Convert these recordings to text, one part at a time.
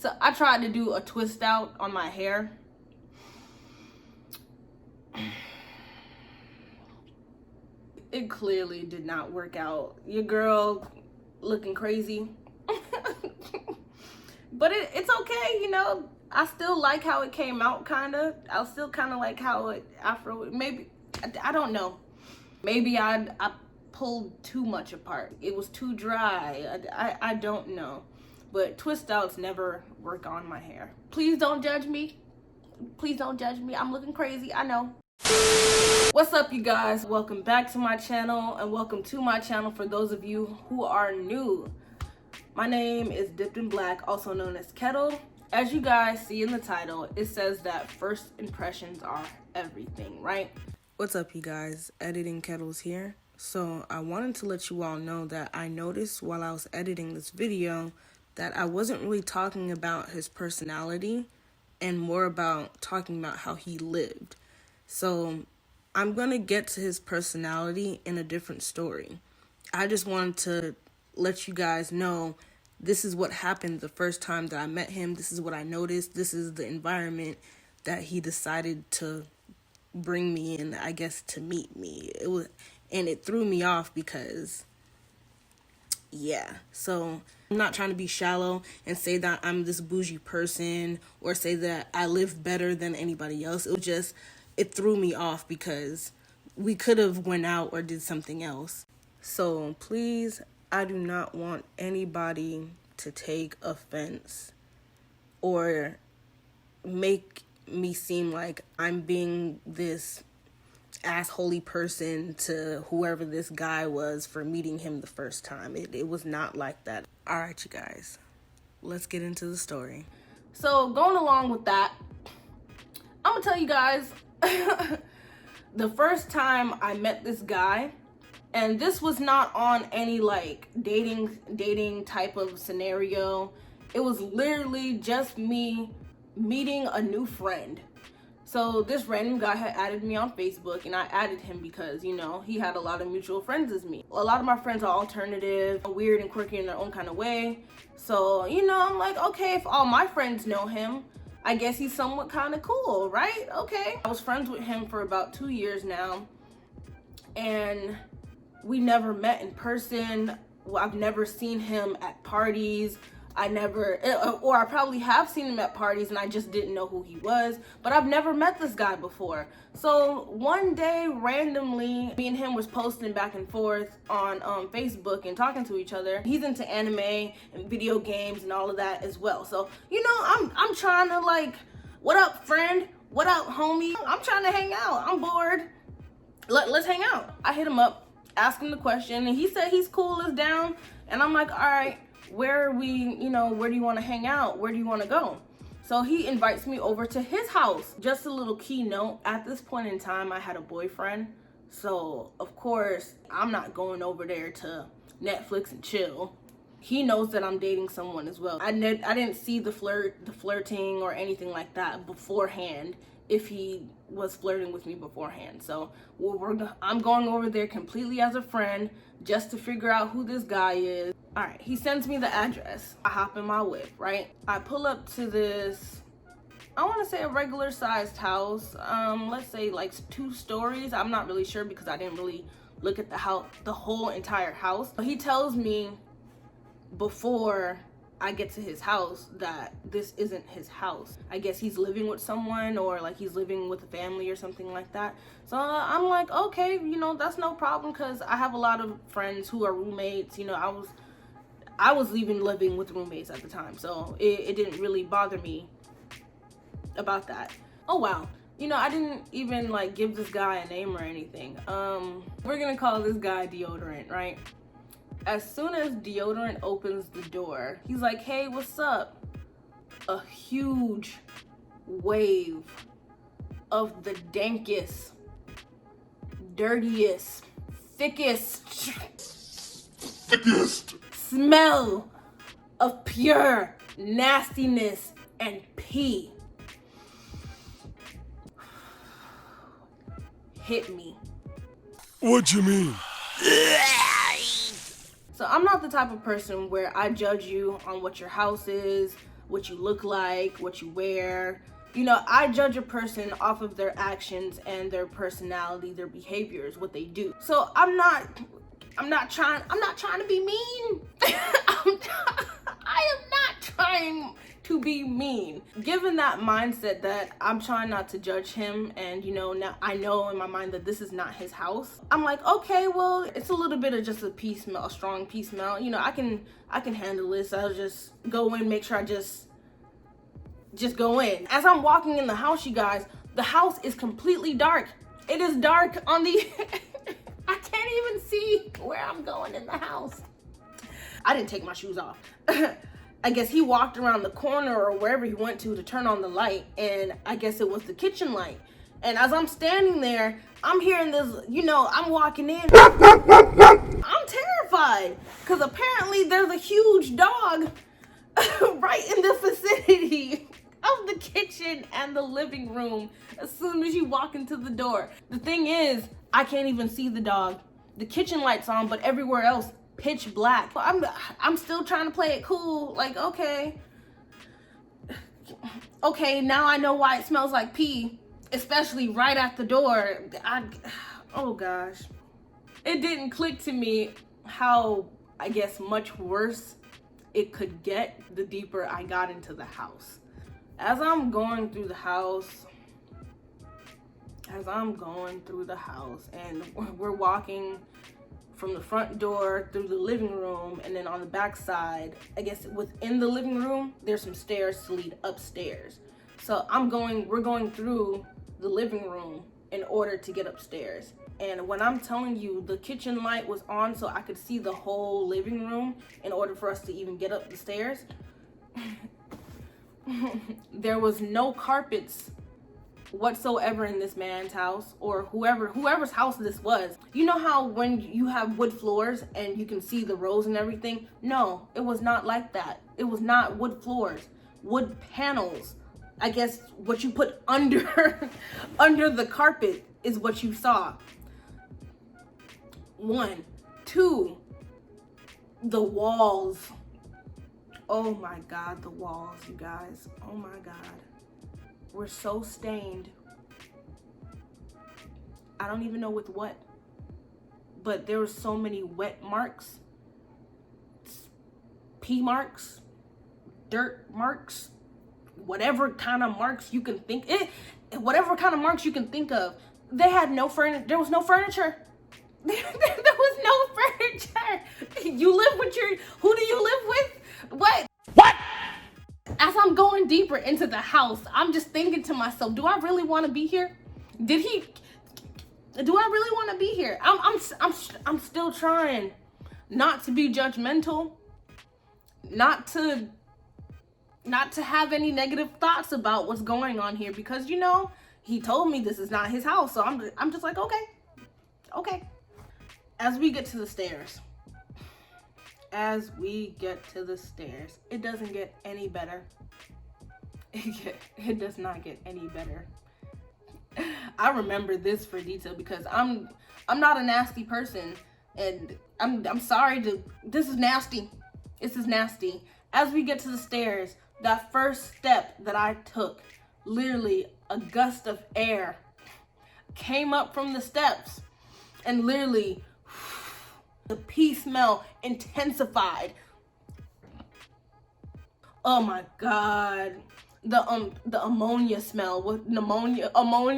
So I tried to do a twist out on my hair. It clearly did not work out. Your girl looking crazy. But it's okay, you know. I still like how it came out, kind of. I still kind of like how it afro. Maybe, I don't know. Maybe I pulled too much apart. It was too dry. I don't know. But twist outs never work on my hair. Please don't judge me. Please don't judge me. I'm looking crazy. I know. What's up, you guys? Welcome back to my channel, and welcome to my channel for those of you who are new. My name is Dipped in Black, also known as Kettle. As you guys see in the title, it says that first impressions are everything, right? What's up, you guys? Editing Kettle's here. So I wanted to let you all know that I noticed while I was editing this video that I wasn't really talking about his personality and more about talking about how he lived. So I'm going to get to his personality in a different story. I just wanted to let you guys know this is what happened the first time that I met him. This is what I noticed. This is the environment that he decided to bring me in, I guess, to meet me. And it threw me off because, yeah. So I'm not trying to be shallow and say that I'm this bougie person or say that I live better than anybody else. It threw me off because we could have went out or did something else. So please, I do not want anybody to take offense or make me seem like I'm being this assholey person to whoever this guy was for meeting him the first time. It was not like that. All right, you guys, let's get into the story. So going along with that, I'm gonna tell you guys the first time I met this guy, and this was not on any like dating type of scenario. It was literally just me meeting a new friend. So this random guy had added me on Facebook, and I added him because, you know, he had a lot of mutual friends as me. A lot of my friends are alternative, weird and quirky in their own kind of way. So, you know, I'm like, okay, if all my friends know him, I guess he's somewhat kind of cool, right? Okay. I was friends with him for about 2 years now, and we never met in person. I've never seen him at parties. I probably have seen him at parties and I just didn't know who he was, but I've never met this guy before. So one day, randomly, me and him was posting back and forth on Facebook and talking to each other. He's into anime and video games and all of that as well. So, you know, I'm trying to like, what up, friend? What up, homie? I'm trying to hang out. I'm bored. Let's hang out. I hit him up, asked him the question, and he said he's cool as down. And I'm like, all right, where do you want to hang out? Where do you want to go? So he invites me over to his house. Just a little keynote. At this point in time, I had a boyfriend. So, of course, I'm not going over there to Netflix and chill. He knows that I'm dating someone as well. I didn't see the flirting or anything like that beforehand, if he was flirting with me beforehand. So I'm going over there completely as a friend just to figure out who this guy is. All right, he sends me the address. I hop in my whip, right? I pull up to this, I want to say a regular sized house. Let's say like 2 stories. I'm not really sure because I didn't really look at the whole entire house. But he tells me before I get to his house that this isn't his house. I guess he's living with someone, or like he's living with a family or something like that. So I'm like, okay, you know, that's no problem, because I have a lot of friends who are roommates. You know, I was even living with roommates at the time, so it didn't really bother me about that. Oh wow. You know, I didn't even like give this guy a name or anything. We're gonna call this guy Deodorant, right? As soon as Deodorant opens the door, he's like, hey, what's up? A huge wave of the dankest, dirtiest, thickest smell of pure nastiness and pee hit me. What you mean? So I'm not the type of person where I judge you on what your house is. what you look like, what you wear. You know, I judge a person off of their actions and their personality, their behaviors, what they do. So I'm not trying to be mean. I am not trying to be mean. Given that mindset that I'm trying not to judge him, and you know, now I know in my mind that this is not his house, I'm like, okay, well, it's a little bit of just a pee smell, a strong pee smell. You know, I can handle this. I'll just go in, make sure I just go in. As I'm walking in the house, you guys, the house is completely dark. It is dark on the I can't even see where I'm going in the house. I didn't take my shoes off. I guess he walked around the corner or wherever he went to turn on the light, and I guess it was the kitchen light. And as I'm standing there, I'm hearing this, you know, I'm walking in. I'm terrified because apparently there's a huge dog right in the vicinity of the kitchen and the living room as soon as you walk into the door. The thing is, I can't even see the dog. The kitchen light's on, but everywhere else, pitch black. I'm still trying to play it cool, like, okay, now I know why it smells like pee, especially right at the door. Oh gosh. It didn't click to me how, I guess, much worse it could get the deeper I got into the house. As I'm going through the house, and we're walking from the front door through the living room, and then on the back side, I guess within the living room, there's some stairs to lead upstairs. So we're going through the living room in order to get upstairs. And when I'm telling you, the kitchen light was on so I could see the whole living room in order for us to even get up the stairs. There was no carpets whatsoever in this man's house, or whoever's house this was. You know how when you have wood floors and you can see the rows and everything? No, it was not like that. It was not wood floors, wood panels. I guess what you put under under the carpet is what you saw. 1, 2, the walls. Oh my God, the walls, you guys. Oh my God. We're so stained. I don't even know with what, but there were so many wet marks, pee marks, dirt marks, whatever kind of marks you can think whatever kind of marks you can think of. They had no furniture. There was no furniture. There was no furniture. You live with who do you live with? What? As I'm going deeper into the house, I'm just thinking to myself, do I really want to be here? Do I really want to be here? I'm still trying not to be judgmental, not to have any negative thoughts about what's going on here, because you know, he told me this is not his house. So I'm just like, okay. As we get to the stairs, it doesn't get any better. It does not get any better. I remember this for detail because I'm not a nasty person, and I'm sorry this is nasty. This is nasty. As we get to the stairs, that first step that I took, literally a gust of air came up from the steps, and literally the pee smell intensified. Oh my God. The ammonia smell, whatever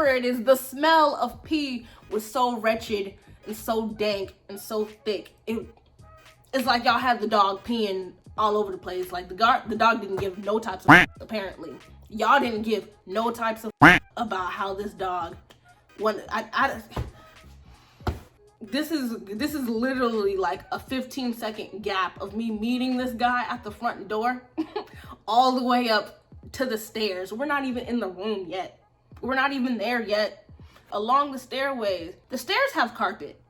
it is, the smell of pee was so wretched and so dank and so thick. It's like y'all had the dog peeing all over the place. Like the dog didn't give no types of apparently. Y'all didn't give no types of about how this dog This is literally like a 15-second gap of me meeting this guy at the front door all the way up to the stairs. We're not even in the room yet. We're not even there yet. Along the stairways, the stairs have carpet,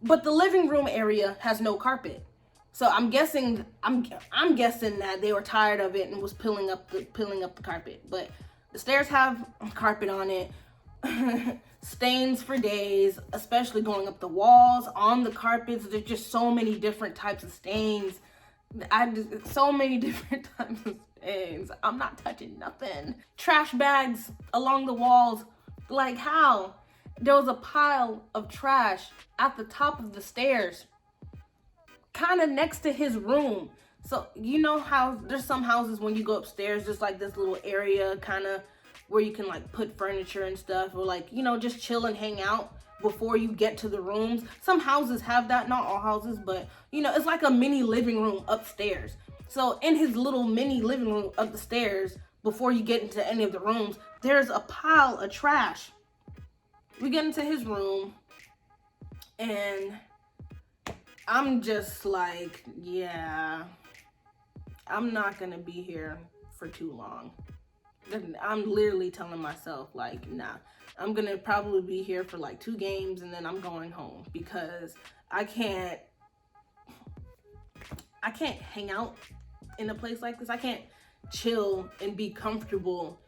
but the living room area has no carpet. So I'm guessing that they were tired of it and was peeling up the carpet. But the stairs have carpet on it. Stains for days, especially going up the walls, on the carpets. There's just so many different types of stains. I just, so many different types of things. I'm not touching nothing. Trash bags along the walls. Like how? There was a pile of trash at the top of the stairs, kind of next to his room. So you know how there's some houses when you go upstairs, just like this little area kind of where you can like put furniture and stuff, or like, you know, just chill and hang out before you get to the rooms. Some houses have that, not all houses, but you know, it's like a mini living room upstairs. So in his little mini living room up the stairs, before you get into any of the rooms, there's a pile of trash. We get into his room and I'm just like, yeah, I'm not gonna be here for too long. I'm literally telling myself, like, nah, I'm gonna probably be here for like 2 games and then I'm going home, because I can't hang out in a place like this. I can't chill and be comfortable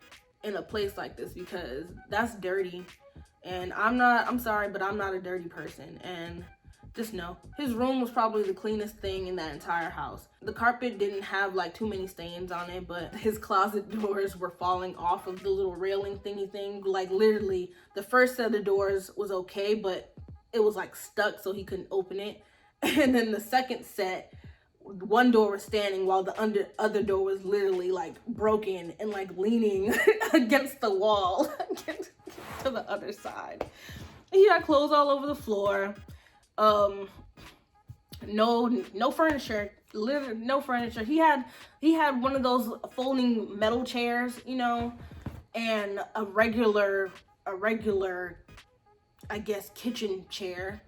in a place like this, because that's dirty. And I'm sorry, but I'm not a dirty person. And just know, his room was probably the cleanest thing in that entire house. The carpet didn't have like too many stains on it, but his closet doors were falling off of the little railing thingy thing. Like literally, the first set of doors was okay, but it was like stuck, so he couldn't open it. And then the second set, one door was standing while the other door was literally like broken and like leaning against the wall to the other side. He had clothes all over the floor. No furniture, literally no furniture. He had one of those folding metal chairs, you know, and a regular, I guess, kitchen chair,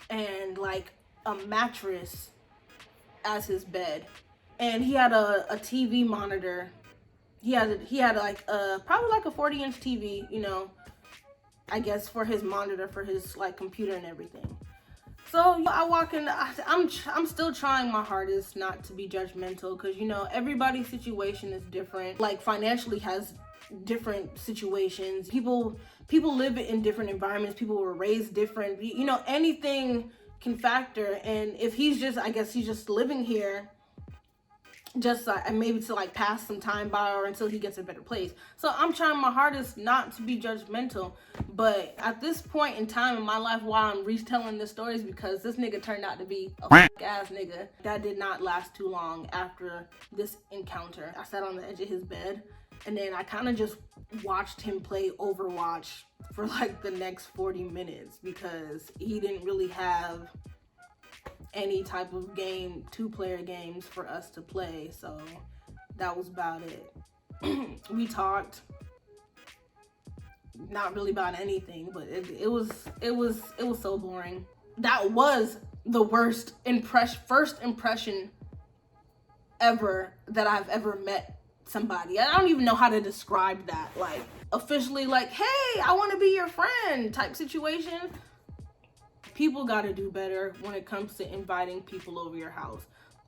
and like a mattress as his bed. And he had a TV monitor. He had like probably like a 40-inch TV, you know, I guess for his monitor, for his like computer and everything. So I walk in, I'm still trying my hardest not to be judgmental, because, you know, everybody's situation is different. Like financially has different situations. People live in different environments. People were raised different. You know, anything can factor. And if he's just, I guess he's just living here just maybe to like pass some time by or until he gets a better place. So I'm trying my hardest not to be judgmental, but at this point in time in my life, while I'm retelling this stories, because this nigga turned out to be a ass nigga. That did not last too long after this encounter. I sat on the edge of his bed and then I kind of just watched him play Overwatch for like the next 40 minutes, because he didn't really have any type of game, 2-player games for us to play. So that was about it. We talked, not really about anything, but it was so boring. That was the worst first impression ever that I've ever met somebody. I don't even know how to describe that. Like officially, like, hey, I want to be your friend type situation. People got to do better when it comes to inviting people over your house.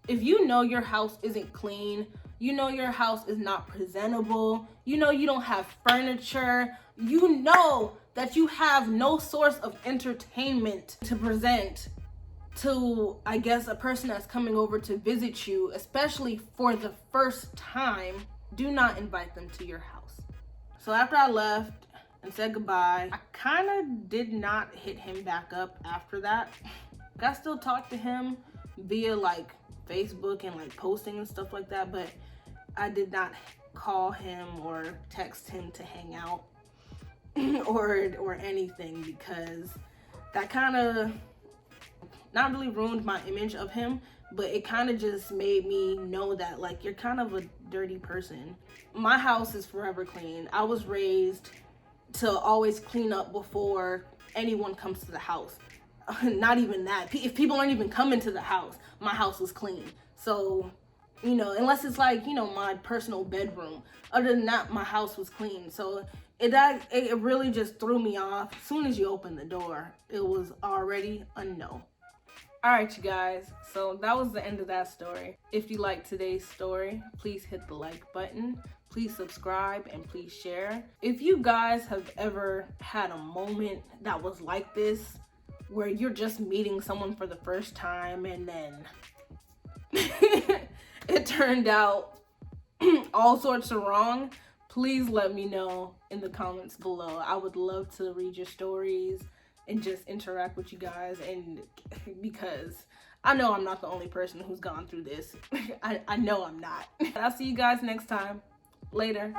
If you know your house isn't clean, you know your house is not presentable, you know you don't have furniture, you know that you have no source of entertainment to present to, I guess, a person that's coming over to visit you, especially for the first time, do not invite them to your house. So after I left and said goodbye, I kind of did not hit him back up after that. I still talk to him via like Facebook and like posting and stuff like that, but I did not call him or text him to hang out or anything, because that kind of not really ruined my image of him, but it kind of just made me know that like you're kind of a dirty person. My house is forever clean. I was raised to always clean up before anyone comes to the house. Not even that. If people aren't even coming to the house, my house was clean. So, you know, unless it's like, you know, my personal bedroom. Other than that, my house was clean. So it really just threw me off. As soon as you opened the door, it was already a no. All right, you guys, so that was the end of that story. If you liked today's story, please hit the like button, please subscribe, and please share. If you guys have ever had a moment that was like this, where you're just meeting someone for the first time and then it turned out all sorts of wrong, please let me know in the comments below. I would love to read your stories and just interact with you guys, and because I know I'm not the only person who's gone through this. I know I'm not. I'll see you guys next time. Later.